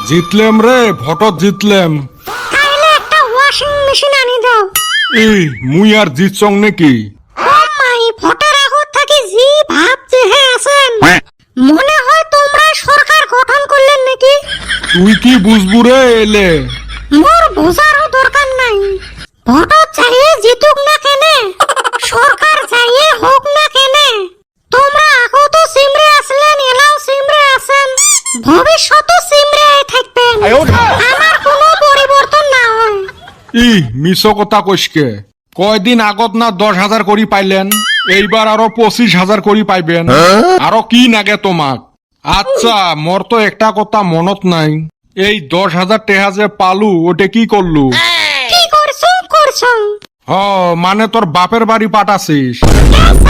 জিতলাম রে, ভোটত জিতলাম। তাহলে একটা ওয়াশিং মেশিন আনি দাও। এই মুই আর জিতছং নাকি? ও মাই, ভোটের আগত থাকি জি ভাব যে হে আছেন, মনে হয় তোমরা সরকার গঠন করলেন নাকি। তুই কি বুঝবু রে এলে? মোর বোঝারও দরকার নাই। ভোটত চাইয়ে জিতুক না কেনে, সরকার চাইয়ে হোক না কেনে, তোমরা আগো তো সিমরে আসলেন, এলাও সিমরে আছেন, ভবিষ্যতও সিমরে থাকবেন। আমার কোনো পরিবর্তন না হয়। ই মিছ কথা কইসকে। কয়দিন আগত না 10,000 করি পাইলেন, এইবার আরো 25,000 করি পাইবেন। আরো কি নাগে তোমাক? আচ্ছা, মোর তো একটা কথা মনত নাই, এই 10,000 টেহা যে পালু ওটা কি করলু? কি করছো? হ, মানে তোর বাপের বাড়ি পাঠাছিস?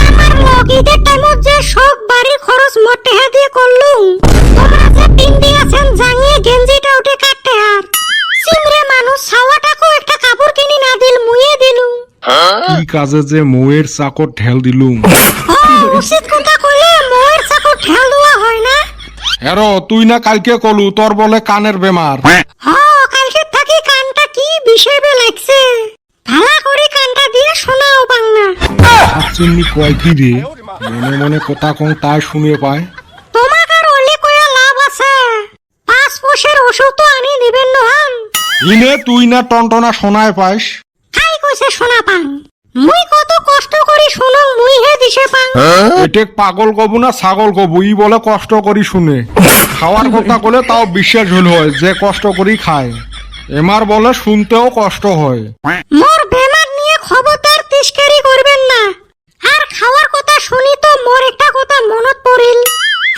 আমার লগিদের টাইমত যে সব বাড়ির খরচ মোটে দিয়ে করলুম, তোমরা যে পিন্দি আছেন জাঙিয়ে গেঞ্জিটা উঠে কাটতে আর সিমরে মানুষ ছাওয়াটাকেও একটা কাপড় কিনি না দিল, মুইয়ে দিলুম। কি কাজে যে মৌয়ের চাকর ঢেল দিলুম। উচিত কথা কইলে মোয়ের চাকর ঠেল দেওয়া হয় না। এরো তুই না কালকে কলু তোর বলে কানের বেমার। কালকে থাকি কানটা কি বিষেবে লাগছে, ভালা করে কানটা দিয়ে শোনাও বাংলা। চিনি কয় কি রে, মনে মনে কথা কং তাই শুনিয়ে পায়। তোমাক আর ওলে কয়া লাভ আছে, 5 পয়সার ওষুধ তো আনি দিবেন নহান। ইনে তুই না টনটনা শোনায় পাইস। খাই কইছে শোনা পাং, মুই কত কষ্ট করি শুনং, মুই হে দিশে পাং। এটে পাগল কবু না ছাগল কবু, ই বলে কষ্ট করি শুনে। খাওয়ার কথা বলে তাও বিশ্বাস হল হয় যে কষ্ট করি খায়। এমার বলে শুনতেও কষ্ট হয়। মোর বেমার নিয়ে খবরদার তিস্কারি করবেন না। আর খাওয়ার কথা শুনি তো মোর একটা কথা মনত পড়িল,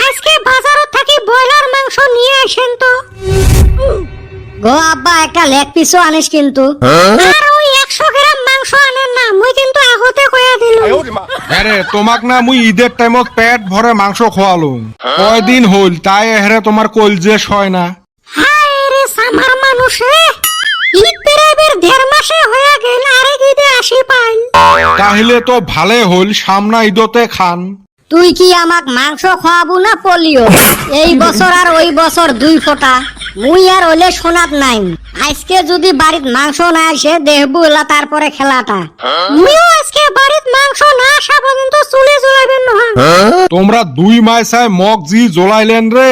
আজকে বাজারত থাকি ব্রয়লার মাংস নিয়ে আসেন তো। গো আব্বা, একটা লেগ পিসও আনিস কিন্তু। আর ওই 100 গ্রাম মাংস আনেন না, মুই কিন্তু আগতে কয়া দিলুম। আরে তোমাক না মুই ঈদের টাইমত পেট ভরে মাংস খোয়ালুম, কয়দিন হইল তাই এহরে তোমার কলজে সয় না। হায় রে সামার মানুষ রে, ঈদ পেরাইবের 1.5 মাসে হয়ে গেল, আরেক ঈদে আসি পাই। তাহলে তো ভালে হইল, সামনা ঈদতে খান। তুই কি আমাক মাংস খাওয়াবো না পোলিও? এই বছর আর ওই বছর 2 ফোঁটা, মুই আর ওলে শোনাত নাই। আজকে যদি বাড়িত মাংস না আসে দেখবো এলা তারপরে খেলাটা। মুইও আজকে বাড়িত মাংস না আসা পর্যন্ত চুলে জ্বলাইবেন নহয়। তোমরা 2 মাইসায় মগ জি জ্বলাইলেন রে।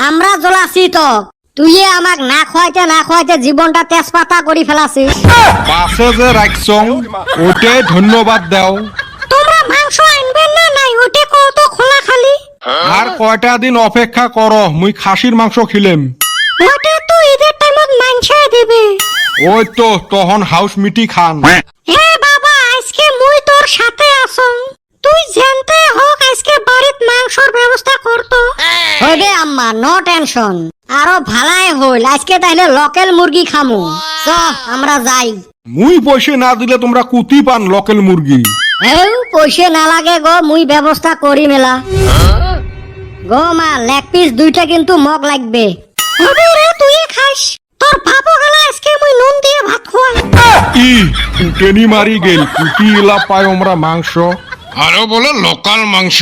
আমরা জ্বলাছি তো, তুই আমাক না খাওয়াইতে জীবনটা তেজপাতা করে ফেলাছিস। পাশে যে রাখছং ওটাই ধন্যবাদ দাও। তোমরা মাংস আনবেন না নাই ওটে কত খোলা খালি। আর কয়টা দিন অপেক্ষা করো, মুই খাসির মাংস খিলেম। ওটে তো ঈদের টাইমত মাংস দিবে। ওই তো তখন হাউস মিটি খান। হে বাবা, আজকে মুই তোর সাথে আসং, তুই জানতে হোক আজকে বাড়িত মাংসর ব্যবস্থা করতো। হইবে আম্মা, নো টেনশন। আরো ভালাই হইল, আজকে তাইলে লোকাল মুরগি খামু। চ আমরা যাই। মুই পয়সা না দিলে তোমরা কুতি পান লোকাল মুরগি। হেউ পয়সা না লাগে গো, মুই ব্যবস্থা করি মেলা। গো মা, লেগ পিস 2টা কিন্তু মগ লাগবে। হবে রে, তুই খাইস, তোর বাবু গেলা আজকে মুই নুন দিয়ে ভাত খোয়াই। ই কুটেনি মারি গেল, কুটি এলা পায় আমরা মাংস, আরো বলে লোকাল মাংস।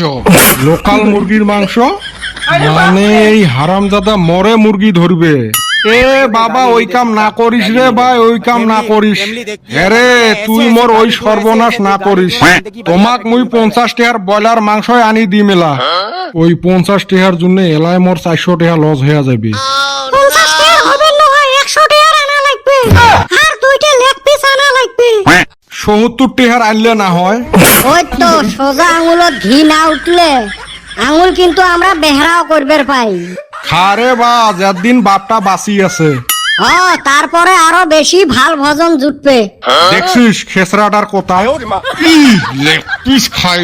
লোকাল মুরগির মাংস মানে এই হারামজাদা মরে মুরগি ধরবে। এ বাবা, ওই কাম না করিস রে ভাই, ওই কাম না করিস। আরে তুই মোর ওই সর্বনাশ না করিস। তোমাক মুই 50 টাকার ব্রয়লার মাংস আনি দি মেলা, ওই 50 টাকার জন্য এলাই মোর 400 টাকা লস হয়ে যাবে। 50 টাকা হবে নহয়, 100 টাকা আনা লাগবে, আর 2টা লেগ পিস আনা লাগবে। 70 টাকার আনলে না হয়? ওই তো সোজা আঙুলত ঘি না উঠলে আঙুল কিন্তু আমরা বেহরাও করবার পাই। খারে বা যেদিন বাপটা বাঁচি আছে। তারপরে আরো বেশি ভাল ভজন জুটবে। দেখছিস খেসরাটার কোথায় লেগ পিস খাই